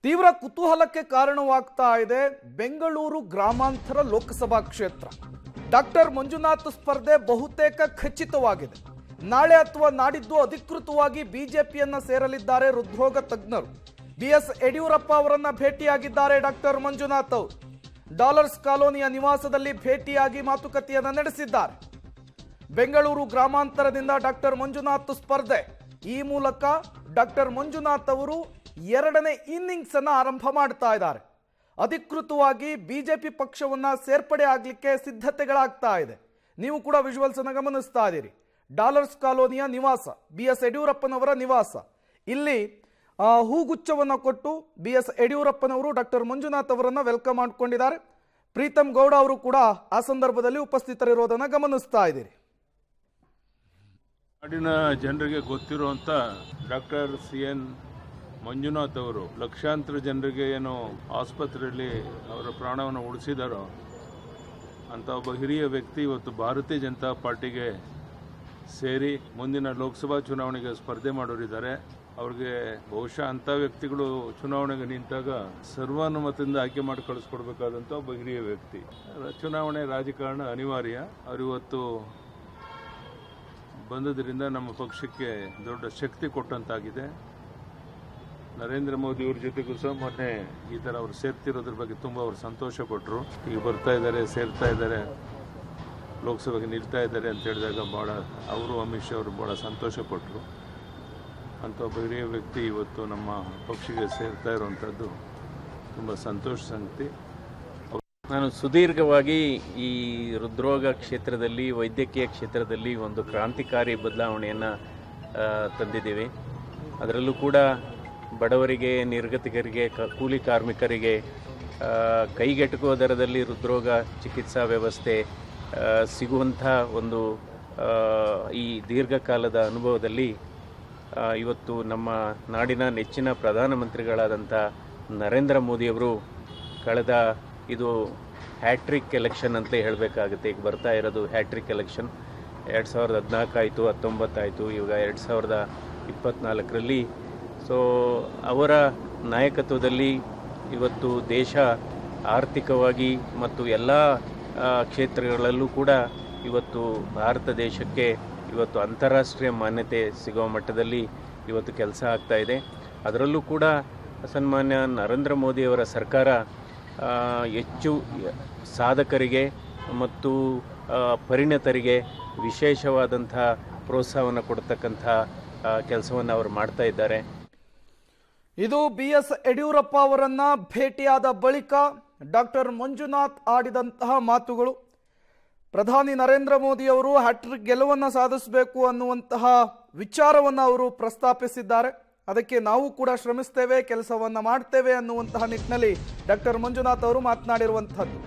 ತೀವ್ರ ಕುತೂಹಲಕ್ಕೆ ಕಾರಣವಾಗ್ತಾ ಇದೆ ಬೆಂಗಳೂರು ಗ್ರಾಮಾಂತರ ಲೋಕಸಭಾ ಕ್ಷೇತ್ರ. ಡಾಕ್ಟರ್ ಮಂಜುನಾಥ್ ಸ್ಪರ್ಧೆ ಬಹುತೇಕ ಖಚಿತವಾಗಿದೆ. ನಾಳೆ ಅಥವಾ ನಾಡಿದ್ದು ಅಧಿಕೃತವಾಗಿ ಬಿಜೆಪಿಯನ್ನ ಸೇರಲಿದ್ದಾರೆ ಹೃದ್ರೋಗ ತಜ್ಞರು. ಬಿಎಸ್ ಯಡಿಯೂರಪ್ಪ ಅವರನ್ನ ಭೇಟಿಯಾಗಿದ್ದಾರೆ ಡಾಕ್ಟರ್ ಮಂಜುನಾಥ್ ಅವರು. ಡಾಲರ್ಸ್ ಕಾಲೋನಿಯ ನಿವಾಸದಲ್ಲಿ ಭೇಟಿಯಾಗಿ ಮಾತುಕತೆಯನ್ನ ನಡೆಸಿದ್ದಾರೆ. ಬೆಂಗಳೂರು ಗ್ರಾಮಾಂತರದಿಂದ ಡಾಕ್ಟರ್ ಮಂಜುನಾಥ್ ಸ್ಪರ್ಧೆ. ಈ ಮೂಲಕ ಡಾಕ್ಟರ್ ಮಂಜುನಾಥ್ ಅವರು ಎರಡನೇ ಇನ್ನಿಂಗ್ಸ್ ಅನ್ನು ಆರಂಭ ಮಾಡ್ತಾ ಇದ್ದಾರೆ. ಅಧಿಕೃತವಾಗಿ ಬಿಜೆಪಿ ಪಕ್ಷವನ್ನ ಸೇರ್ಪಡೆ ಆಗಲಿಕ್ಕೆ ಸಿದ್ಧತೆಗಳಾಗ್ತಾ ಇದೆ. ನೀವು ಕೂಡ ವಿಜುವಲ್ಸ್ ಅನ್ನು ಗಮನಿಸ್ತಾ ಇದ್ದೀರಿ. ಡಾಲರ್ಸ್ ಕಾಲೋನಿಯ ನಿವಾಸ, ಬಿಎಸ್ ಯಡಿಯೂರಪ್ಪನವರ ನಿವಾಸ. ಇಲ್ಲಿ ಹೂಗುಚ್ಛವನ್ನು ಕೊಟ್ಟು ಬಿಎಸ್ ಯಡಿಯೂರಪ್ಪನವರು ಡಾಕ್ಟರ್ ಮಂಜುನಾಥ್ ಅವರನ್ನ ವೆಲ್ಕಮ್ ಮಾಡ್ಕೊಂಡಿದ್ದಾರೆ. ಪ್ರೀತಮ್ ಗೌಡ ಅವರು ಕೂಡ ಆ ಸಂದರ್ಭದಲ್ಲಿ ಉಪಸ್ಥಿತರಿರೋದನ್ನ ಗಮನಿಸ್ತಾ ಇದ್ದೀರಿ. ನಾಡಿನ ಜನರಿಗೆ ಗೊತ್ತಿರುವಂತ ಡಾಕ್ಟರ್ CN ಮಂಜುನಾಥ್ ಅವರು ಲಕ್ಷಾಂತರ ಜನರಿಗೆ ಏನು ಆಸ್ಪತ್ರೆಯಲ್ಲಿ ಅವರ ಪ್ರಾಣವನ್ನು ಉಳಿಸಿದಾರೋ ಅಂತ ಒಬ್ಬ ಹಿರಿಯ ವ್ಯಕ್ತಿ ಇವತ್ತು ಭಾರತೀಯ ಜನತಾ ಪಾರ್ಟಿಗೆ ಸೇರಿ ಮುಂದಿನ ಲೋಕಸಭಾ ಚುನಾವಣೆಗೆ ಸ್ಪರ್ಧೆ ಮಾಡೋರಿದ್ದಾರೆ. ಅವ್ರಿಗೆ ಬಹುಶಃ ಅಂಥ ವ್ಯಕ್ತಿಗಳು ಚುನಾವಣೆಗೆ ನಿಂತಾಗ ಸರ್ವಾನುಮತದಿಂದ ಆಯ್ಕೆ ಮಾಡಿ ಕಳಿಸ್ಕೊಡ್ಬೇಕಾದಂಥ ಒಬ್ಬ ಹಿರಿಯ ವ್ಯಕ್ತಿ. ಚುನಾವಣೆ ರಾಜಕಾರಣ ಅನಿವಾರ್ಯ. ಅವರಿವತ್ತು ಬಂದದ್ರಿಂದ ನಮ್ಮ ಪಕ್ಷಕ್ಕೆ ದೊಡ್ಡ ಶಕ್ತಿ ಕೊಟ್ಟಂತಾಗಿದೆ. ನರೇಂದ್ರ ಮೋದಿ ಅವ್ರ ಜೊತೆಗೂ ಸಹ ಮೊನ್ನೆ ಈ ಥರ ಅವ್ರು ಸೇರ್ತಿರೋದ್ರ ಬಗ್ಗೆ ತುಂಬ ಅವ್ರು ಸಂತೋಷ ಪಟ್ಟರು. ಈಗ ಬರ್ತಾ ಇದ್ದಾರೆ, ಸೇರ್ತಾ ಇದ್ದಾರೆ, ಲೋಕಸಭೆಗೆ ನಿಲ್ತಾ ಇದ್ದಾರೆ ಅಂತ ಹೇಳಿದಾಗ ಭಾಳ ಅವರು ಅಮಿತ್ ಶಾ ಅವರು ಭಾಳ ಸಂತೋಷ ಪಟ್ಟರು. ಅಂಥ ಒಬ್ಬ ಹಿರಿಯ ವ್ಯಕ್ತಿ ಇವತ್ತು ನಮ್ಮ ಪಕ್ಷಕ್ಕೆ ಸೇರ್ತಾ ಇರುವಂಥದ್ದು ತುಂಬ ಸಂತೋಷ ಸಂಗತಿ. ನಾನು ಸುದೀರ್ಘವಾಗಿ ಈ ಹೃದ್ರೋಗ ಕ್ಷೇತ್ರದಲ್ಲಿ, ವೈದ್ಯಕೀಯ ಕ್ಷೇತ್ರದಲ್ಲಿ ಒಂದು ಕ್ರಾಂತಿಕಾರಿ ಬದಲಾವಣೆಯನ್ನು ತಂದಿದ್ದೇವೆ. ಅದರಲ್ಲೂ ಕೂಡ ಬಡವರಿಗೆ, ನಿರ್ಗತಿಕರಿಗೆ, ಕೂಲಿ ಕಾರ್ಮಿಕರಿಗೆ ಕೈಗೆಟುಕುವ ದರದಲ್ಲಿ ಹೃದ್ರೋಗ ಚಿಕಿತ್ಸಾ ವ್ಯವಸ್ಥೆ ಸಿಗುವಂಥ ಒಂದು ಈ ದೀರ್ಘಕಾಲದ ಅನುಭವದಲ್ಲಿ ಇವತ್ತು ನಮ್ಮ ನಾಡಿನ ನೆಚ್ಚಿನ ಪ್ರಧಾನಮಂತ್ರಿಗಳಾದಂಥ ನರೇಂದ್ರ ಮೋದಿಯವರು ಕಳೆದ ಇದು ಹ್ಯಾಟ್ರಿಕ್ ಎಲೆಕ್ಷನ್ ಅಂತ ಹೇಳಬೇಕಾಗುತ್ತೆ. ಈಗ ಬರ್ತಾ ಇರೋದು ಹ್ಯಾಟ್ರಿಕ್ ಎಲೆಕ್ಷನ್. 2014 ಆಯಿತು, 19 ಆಯಿತು, ಇವಾಗ 2024ರಲ್ಲಿ. ಸೊ ಅವರ ನಾಯಕತ್ವದಲ್ಲಿ ಇವತ್ತು ದೇಶ ಆರ್ಥಿಕವಾಗಿ ಮತ್ತು ಎಲ್ಲ ಕ್ಷೇತ್ರಗಳಲ್ಲೂ ಕೂಡ ಇವತ್ತು ಭಾರತ ದೇಶಕ್ಕೆ ಇವತ್ತು ಅಂತಾರಾಷ್ಟ್ರೀಯ ಮಾನ್ಯತೆ ಸಿಗುವ ಮಟ್ಟದಲ್ಲಿ ಇವತ್ತು ಕೆಲಸ ಆಗ್ತಾ ಇದೆ. ಅದರಲ್ಲೂ ಕೂಡ ಸನ್ಮಾನ್ಯ ನರೇಂದ್ರ ಮೋದಿಯವರ ಸರ್ಕಾರ ಹೆಚ್ಚು ಸಾಧಕರಿಗೆ ಮತ್ತು ಪರಿಣತರಿಗೆ ವಿಶೇಷವಾದಂಥ ಪ್ರೋತ್ಸಾಹವನ್ನು ಕೊಡ್ತಕ್ಕಂಥ ಕೆಲಸವನ್ನು ಅವರು ಮಾಡ್ತಾ ಇದ್ದಾರೆ. ಇದು ಬಿಎಸ್ ಯಡಿಯೂರಪ್ಪ ಅವರನ್ನ ಭೇಟಿಯಾದ ಬಳಿಕ ಡಾಕ್ಟರ್ ಮಂಜುನಾಥ್ ಆಡಿದಂತಹ ಮಾತುಗಳು. ಪ್ರಧಾನಿ ನರೇಂದ್ರ ಮೋದಿ ಅವರು ಹ್ಯಾಟ್ರಿಕ್ ಗೆಲುವನ್ನು ಸಾಧಿಸಬೇಕು ಅನ್ನುವಂತಹ ವಿಚಾರವನ್ನು ಅವರು ಪ್ರಸ್ತಾಪಿಸಿದ್ದಾರೆ. ಅದಕ್ಕೆ ನಾವು ಕೂಡ ಶ್ರಮಿಸ್ತೇವೆ, ಕೆಲಸವನ್ನ ಮಾಡ್ತೇವೆ ಅನ್ನುವಂತಹ ನಿಟ್ಟಿನಲ್ಲಿ ಡಾಕ್ಟರ್ ಮಂಜುನಾಥ್ ಅವರು ಮಾತನಾಡಿರುವಂತಹದ್ದು.